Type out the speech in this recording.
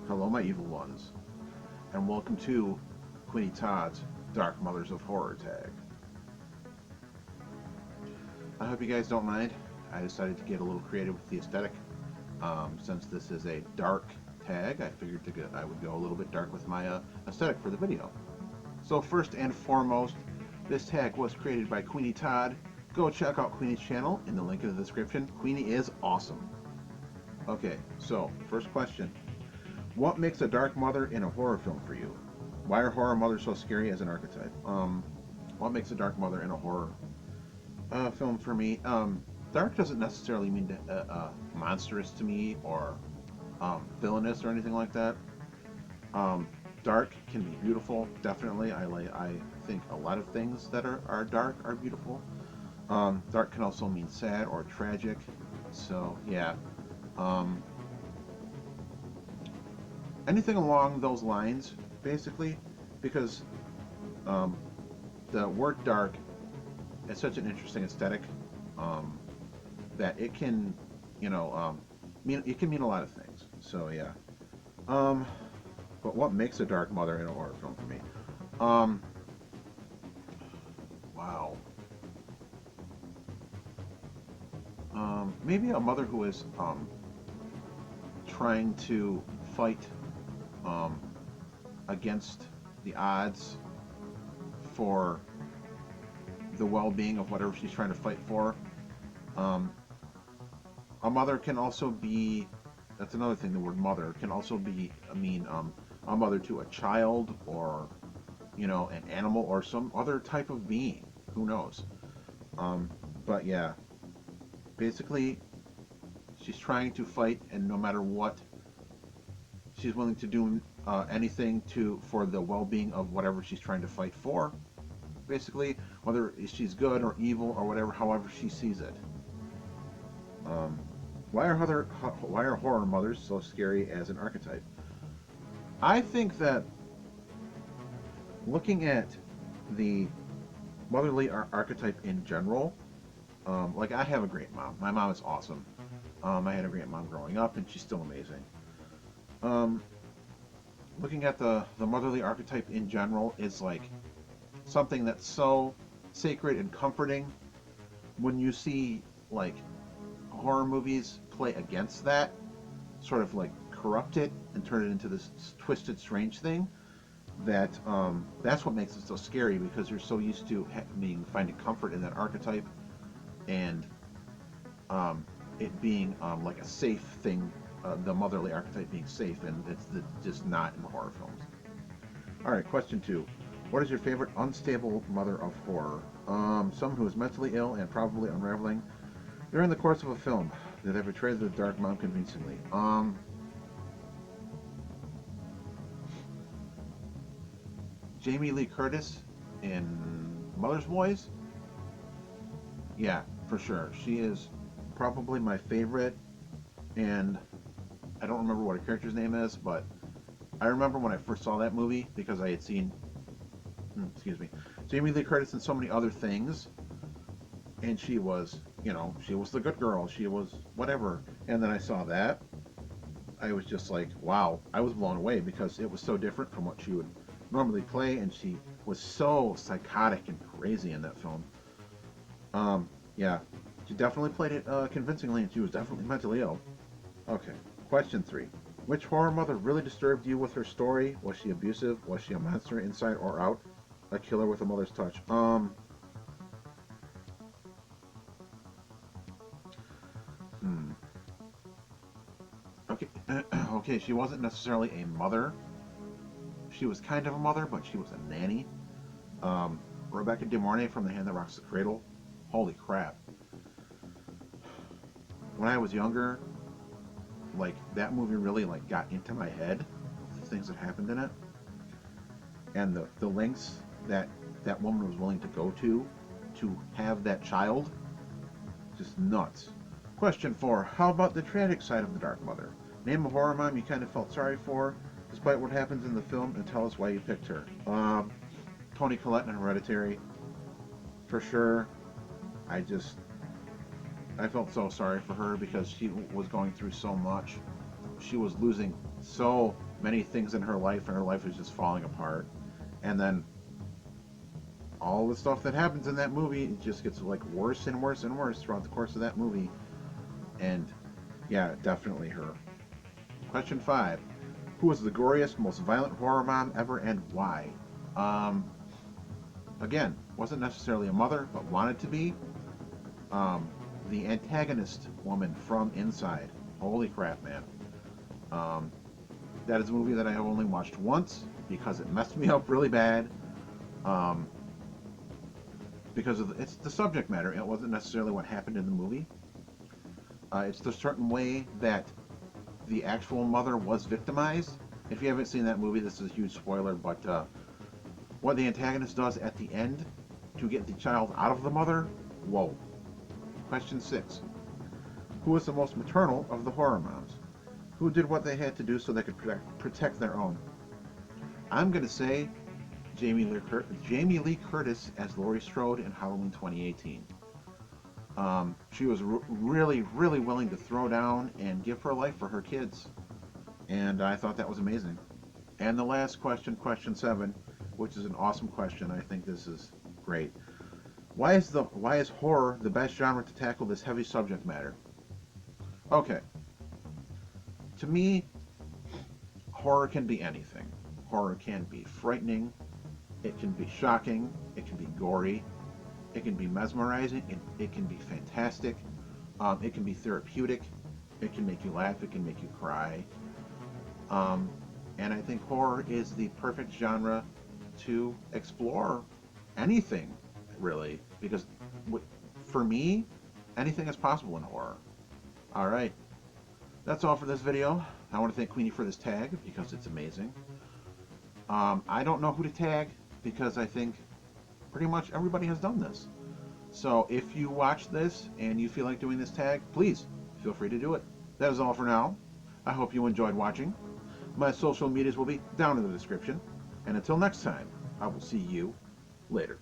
Hello, my evil ones, and welcome to Kweeny Todd's Dark Mothers of Horror tag. I hope you guys don't mind. I decided to get a little creative with the aesthetic. Since this is a dark tag, I figured I would go a little bit dark with my aesthetic for the video. So first and foremost, this tag was created by Kweeny Todd. Go check out Queenie's channel in the link in the description. Queenie is awesome. Okay, so first question. What makes a dark mother in a horror film for you? Why are horror mothers so scary as an archetype? What makes a dark mother in a horror film for me? Dark doesn't necessarily mean monstrous to me or villainous or anything like that. Dark can be beautiful, definitely. I think a lot of things that are dark are beautiful. Dark can also mean sad or tragic. So yeah. Anything along those lines, basically, because the word dark is such an interesting aesthetic that it can, mean a lot of things. So yeah. But what makes a dark mother in a horror film for me? Wow. Maybe a mother who is trying to fight against the odds for the well-being of whatever she's trying to fight for. A mother can also be, that's another thing, the word mother can also be, a mother to a child or, an animal or some other type of being. Who knows? But yeah, basically, she's trying to fight, and no matter what, she's willing to do anything for the well-being of whatever she's trying to fight for. Basically, whether she's good or evil or whatever, however she sees it. Why are horror mothers so scary as an archetype? I think that looking at the motherly archetype in general, like I have a great mom. My mom is awesome. I had a great mom growing up, and she's still amazing. Looking at the motherly archetype in general is like something that's so sacred and comforting. When you see like horror movies play against that, sort of like corrupt it and turn it into this twisted, strange thing, that's what makes it so scary, because you're so used to finding comfort in that archetype, and it being like a safe thing, the motherly archetype being safe, and it's just not in horror films. Alright, question 2. What is your favorite unstable mother of horror? Someone who is mentally ill and probably unraveling during the course of a film. Did they portray the dark mom convincingly? Jamie Lee Curtis in Mother's Boys? Yeah, for sure. She is probably my favorite, and I don't remember what her character's name is, but I remember when I first saw that movie because I had seen, Jamie Lee Curtis in so many other things, and she was, she was the good girl, she was whatever, and then I saw that, I was just like, wow, I was blown away because it was so different from what she would normally play, and she was so psychotic and crazy in that film. Yeah, she definitely played it convincingly, and she was definitely mentally ill. Okay, question 3. Which horror mother really disturbed you with her story? Was she abusive? Was she a monster inside or out? A killer with a mother's touch? Okay, okay, she wasn't necessarily a mother. She was kind of a mother, but she was a nanny. Rebecca De Mornay from The Hand That Rocks the Cradle. Holy crap. When I was younger, like, that movie really, like, got into my head, the things that happened in it, and the lengths that that woman was willing to go to have that child, just nuts. Question 4. How about the tragic side of the Dark Mother? Name a horror mom you kind of felt sorry for, despite what happens in the film, and tell us why you picked her. Toni Collette in Hereditary, for sure. I just, I felt so sorry for her because she was going through so much. She was losing so many things in her life, and her life was just falling apart. And then all the stuff that happens in that movie, it just gets like worse and worse and worse throughout the course of that movie. And yeah, definitely her. Question 5. Who was the goriest, most violent horror mom ever, and why? Um, Again, wasn't necessarily a mother, but wanted to be. Um, the antagonist woman from Inside. Holy crap, man. Um, that is a movie that I have only watched once because it messed me up really bad. Um, because of it's the subject matter. It wasn't necessarily what happened in the movie. It's the certain way that the actual mother was victimized. If you haven't seen that movie, this is a huge spoiler, but what the antagonist does at the end to get the child out of the mother, whoa. Question 6. Who was the most maternal of the horror moms? Who did what they had to do so they could protect their own? I'm going to say Jamie Lee Curtis as Laurie Strode in Halloween 2018. She was really, really willing to throw down and give her life for her kids. And I thought that was amazing. And the last question, question 7, which is an awesome question. I think this is great. Why is horror the best genre to tackle this heavy subject matter? Okay, to me, horror can be anything. Horror can be frightening, it can be shocking, it can be gory, it can be mesmerizing, it can be fantastic, it can be therapeutic, it can make you laugh, it can make you cry. Um, and I think horror is the perfect genre to explore anything, really, because for me, anything is possible in horror. All right, that's all for this video. I want to thank Queenie for this tag because it's amazing. I don't know who to tag because I think pretty much everybody has done this. So if you watch this and you feel like doing this tag, please feel free to do it. That is all for now. I hope you enjoyed watching. My social medias will be down in the description. And until next time, I will see you later.